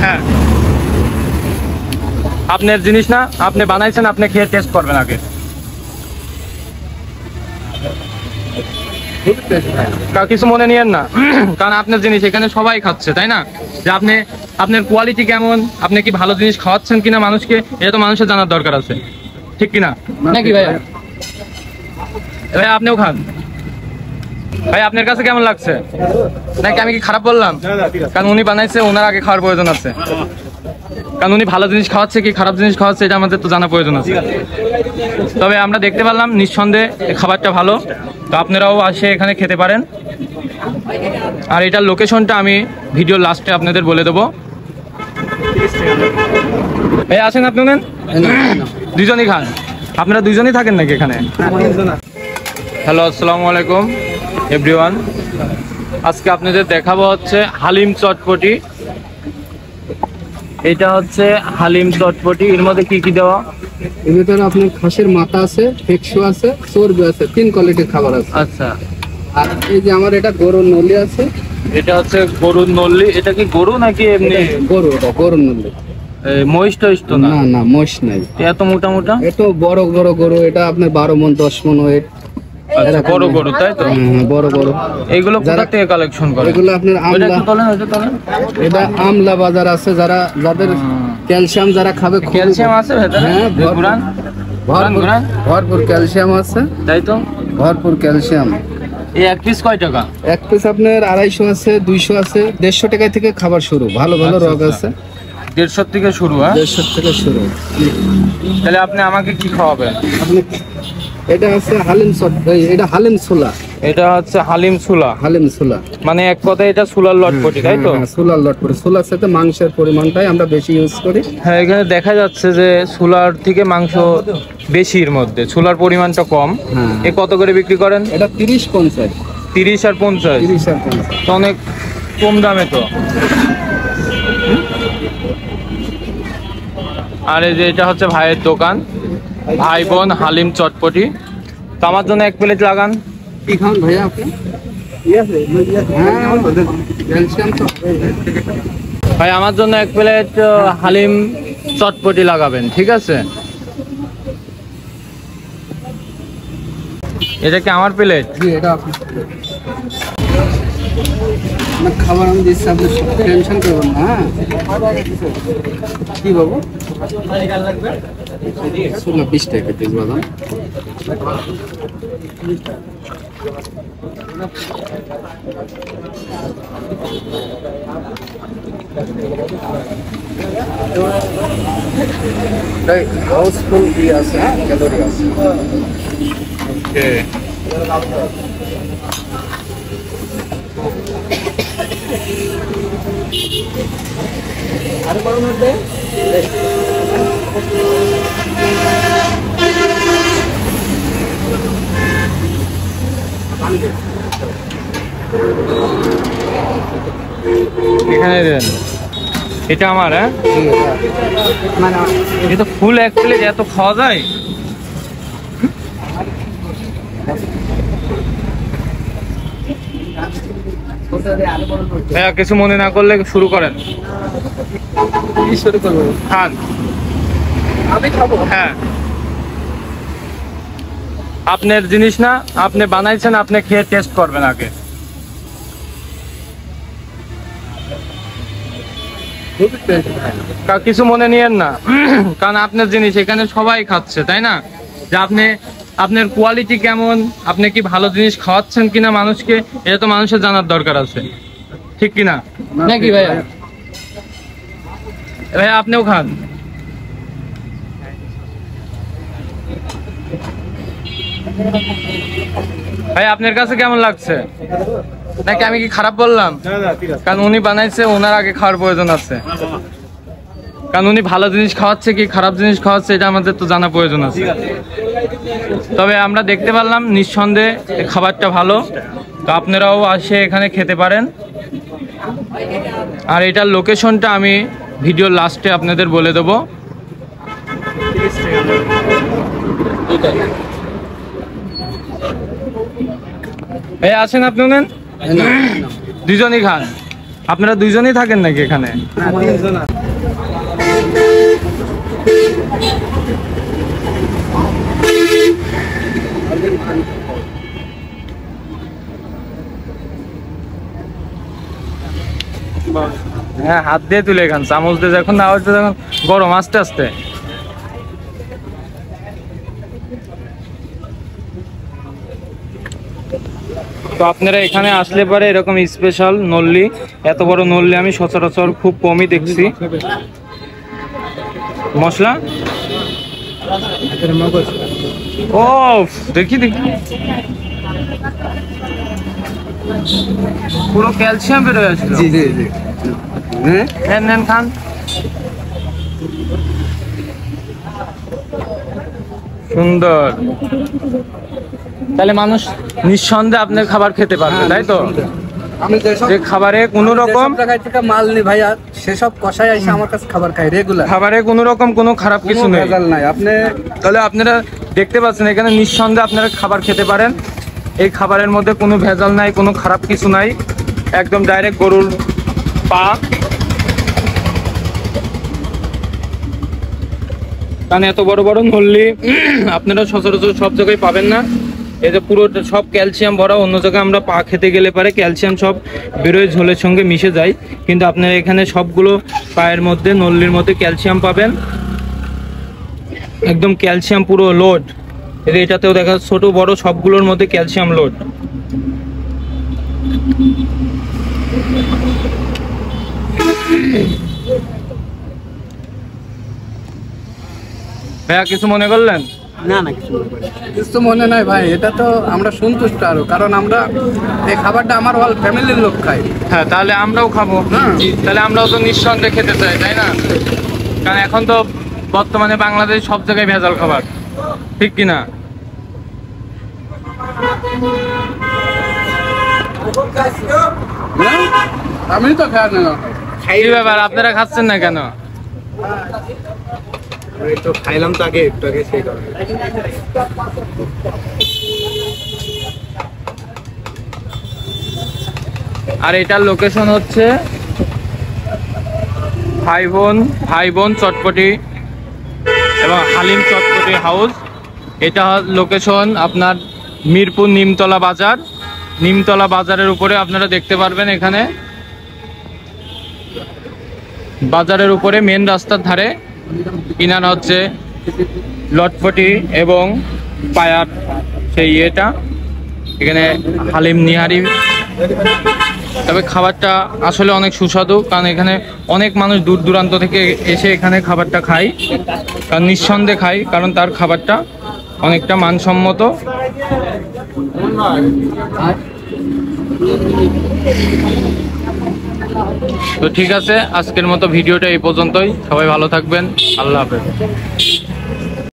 হ্যাঁ, আপনার জিনিস না, আপনি বানাইছেন, আপনি খেয়ে টেস্ট করবেন আগে। কিছু মনে নিয়েন না, কারণ আপনার জিনিস এখানে সবাই খাচ্ছে, তাই না? যে আপনি আপনার কোয়ালিটি কেমন, আপনি কি ভালো জিনিস খাওয়াচ্ছেন কিনা মানুষকে, এটা তো মানুষের জানার দরকার আছে, ঠিক কিনা নাকি ভাইয়া? ভাই আপনিও খান। ভাই আপনার কাছে কেমন লাগছে? নাকি আমি কি খারাপ বললাম? কারণ উনি বানাইছে, ওনার আগে খাওয়ার প্রয়োজন আছে, কারণ উনি ভালো জিনিস খাওয়াচ্ছে কি খারাপ জিনিস খাওয়াচ্ছে এটা আমাদের তো জানা প্রয়োজন আছে। তবে আমরা দেখতে পারলাম নিঃসন্দেহে খাবারটা ভালো, তো আপনারাও আসে এখানে খেতে পারেন। আর এটার লোকেশনটা আমি ভিডিওর লাস্টে আপনাদের বলে দেবো। ভাই আসেন, আপনি নেন, দুইজনই খান। আপনারা দুইজনই থাকেন নাকি এখানে? হ্যালো, আসসালামু আলাইকুম এভরিওয়ান। আজকে আপনাদের দেখাবো হচ্ছে হালিম চটপটি। এটা হচ্ছে হালিম চটপটি। এর মধ্যে কি কি দেওয়া? এর ভিতরে আপনার খাসির মাথা আছে, ফেকশু আছে, চর্বি আছে, 3 কোয়ালিটির খাবার আছে। আচ্ছা, আর এই যে আমার এটা গরুর নলি আছে। এটা হচ্ছে গরুর নল্লি। এটা কি গরু নাকি এমনি গরু? এটা গরুর নলি। মহিষ টহিষ তো না? না না, মহিষ নাই। এত মোটা মোটা? এটা বড় বড় গরু, এটা আপনার 12 মণ 10 মণ ওয়েট। আচ্ছা, বড় গরু তাই তো? হ্যাঁ, বড় বড়। এইগুলো কোথা থেকে কালেকশন করে? এগুলো আপনার আমলা। এটা আমলা বাজার আছে, যাদের ক্যালসিয়াম যারা খাবে। ক্যালসিয়াম আছে ভেতরে? হ্যাঁ, ভরপুর ক্যালসিয়াম আছে, তাই তো? ভরপুর ক্যালসিয়াম। এই এক পিস কয় টাকা? এক পিস আপনার 250 আছে, 200 আছে, 150 টাকা থেকে খাবার শুরু। ভালো ভালো রগ আছে। 150 থেকে শুরু? হ্যাঁ, 150 থেকে শুরু। তাহলে আপনি আমাকে কি খাওয়াবেন? আপনি এটা আছে হালিম এটা হালিম ছোলা। এটা হচ্ছে হালিম ছোলা। হালিম ছোলা মানে এক কথায় এটা ছোলার লটপটি, তাই তো? ছোলার লটপটি। ছোলার সাথে মাংসের পরিমাণটাই আমরা বেশি ইউজ করি। হ্যাঁ, এখানে দেখা যাচ্ছে যে ছোলার থেকে মাংস বেশির মধ্যে, ছোলার পরিমাণটা কম। এ কত করে বিক্রি করেন? এটা 30-50। 30 আর 50? 30 আর 50 তো অনেক কম দামে তো। আর এই যে এটা হচ্ছে ভাইয়ের দোকান, ভাই বোন হালিম চটপটি। তো আমার জন্য 1 প্লেট লাগান। কি খান ভাইয়া আপনি? ভাই আমার জন্য 1 প্লেট হালিম চটপটি লাগাবেন, ঠিক আছে? এটা কি আমার প্লেট? খাবার আমি দিচ্ছি, আপনি টেনশন করবেন না। হ্যাঁ, কি বাবু? 20 টাকা পিস বাদাম। হাউসফুল দিয়ে আছে, ক্যালোরি আছে। ওকে, আর বড় মধ্যে এখানে দেন। এটা আমার? হ্যাঁ, মানে এটা ফুল 1 প্লেট এত খাওয়া যায়? হ্যাঁ, কিছু মনে না করলে শুরু করেন। কি শুরু করবো? খান। আমি খাবো। হ্যাঁ, আপনার জিনিস না, আপনি বানাইছেন, আপনি খেয়ে টেস্ট করবেন আগে। কিছু মনে নিয়েন না, কারণ আপনার জিনিস এখানে সবাই খাচ্ছে, তাই না? যে আপনার কোয়ালিটি কেমন, আপনি কি ভালো জিনিস খাওয়াচ্ছেন কিনা মানুষকে, এটা তো মানুষের জানার দরকার আছে, ঠিক কিনা নাকি ভাইয়া? ভাইয়া আপনিও খান। ভাই আপনার কাছে কেমন লাগছে? নাকি আমি কি খারাপ বললাম? কারণ উনি বানাইছে, ওনার আগে খাওয়ার প্রয়োজন আছে, কারণ উনি ভালো জিনিস খাওয়াচ্ছে কি খারাপ জিনিস খাওয়াচ্ছে এটা আমাদের তো জানা প্রয়োজন আছে। তবে আমরা দেখতে পারলাম নিঃসন্দেহে খাবারটা ভালো, তো আপনারাও আসে এখানে খেতে পারেন। আর এটার লোকেশনটা আমি ভিডিওর লাস্টে আপনাদের বলে দেবো। এই আসেন, আপনি নেন, দুইজনই খান? আপনারা দুইজনই থাকেন নাকি এখানে? হ্যাঁ, হাত দিয়ে তুলে খান, চামচ দিয়ে যখন না হচ্ছে যখন গরম আস্তে আস্তে। তো আপনারা এখানে আসলে পরে এরকম স্পেশাল নল্লি, এত বড় নল্লি আমি সচরাচর খুব কমই দেখছি। মশলা ও দেখি দেখি, পুরো ক্যালসিয়াম বের হয়ে আসলো। জি জি জি, নেন নেন খান। সুন্দর। তাহলে মানুষ নিঃসন্দেহে আপনার খাবার খেতে পারবে, তাই তো? আমি যেসব যে খাবারে কোনো রকম জায়গায় থেকে মাল নি ভাইয়া, সেসব কষাই এসে আমার কাছে খাবার খাই রেগুলার। খাবারে কোনো রকম কোনো খারাপ কিছু নেই, ভেজাল নাই। আপনি তাহলে আপনারা দেখতে পাচ্ছেন এখানে নিঃসন্দেহে আপনারা খাবার খেতে পারেন। এই খাবারের মধ্যে কোনো ভেজাল নাই, কোনো খারাপ কিছু নাই, একদম ডাইরেক্ট গরুর পা। কারণ এত বড় বড় নল্লি আপনারা সচরাচর সব জায়গায় পাবেন না। এই যে পুরো সব ক্যালসিয়াম ভরা, অন্য জায়গায় আমরা পা খেতে গেলে পারে ক্যালসিয়াম সব বেরোয়, ঝোলের সঙ্গে মিশে যায়, কিন্তু আপনারা এখানে সবগুলো পায়ের মধ্যে নল্লির মধ্যে ক্যালসিয়াম পাবেন, একদম ক্যালসিয়াম পুরো লোড। এটাতেও দেখা ছোট বড় সবগুলোর মধ্যে ক্যালসিয়াম লোড। ভাইয়া কিছু মনে করলেন? না না, কিছু মনে নাই ভাই, এটা তো আমরা সন্তুষ্ট আরো, কারণ আমরা এই খাবারটা আমার অল ফ্যামিলির লোক খাই। হ্যাঁ, তাহলে আমরাও খাবো। তাহলে আমরাও তো নিঃসন্দেহে খেতে চাই, তাই না? কারণ এখন তো বর্তমানে বাংলাদেশ সব জায়গায় ভেজাল খাবার, ঠিক কিনা? আমি তো খাই না। কি ব্যাপার, আপনারা খাচ্ছেন না কেন? একটু খাইলাম তো আগে, একটু আগে সেই কারণে। আর এটার লোকেশন হচ্ছে ভাই বোন চটপটি এবং হালিম চটপটি হাউস। এটা লোকেশন আপনার মিরপুর নিমতলা বাজার। নিমতলা বাজারের উপরে আপনারা দেখতে পারবেন, এখানে বাজারের উপরে মেন রাস্তার ধারে কিনারা হচ্ছে লটপটি এবং পায়ার সেই এটা, এখানে হালিম নিহারি। তবে খাবারটা আসলে অনেক সুস্বাদু, কারণ এখানে অনেক মানুষ দূর দূরান্ত থেকে এসে এখানে খাবারটা খায়, কারণ নিঃসন্দেহে খায়, কারণ তার খাবারটা অনেকটা মানসম্মত। তো ঠিক আছে, আজকের মতো ভিডিওটা এই পর্যন্তই। সবাই ভালো থাকবেন, আল্লাহ হাফেজ।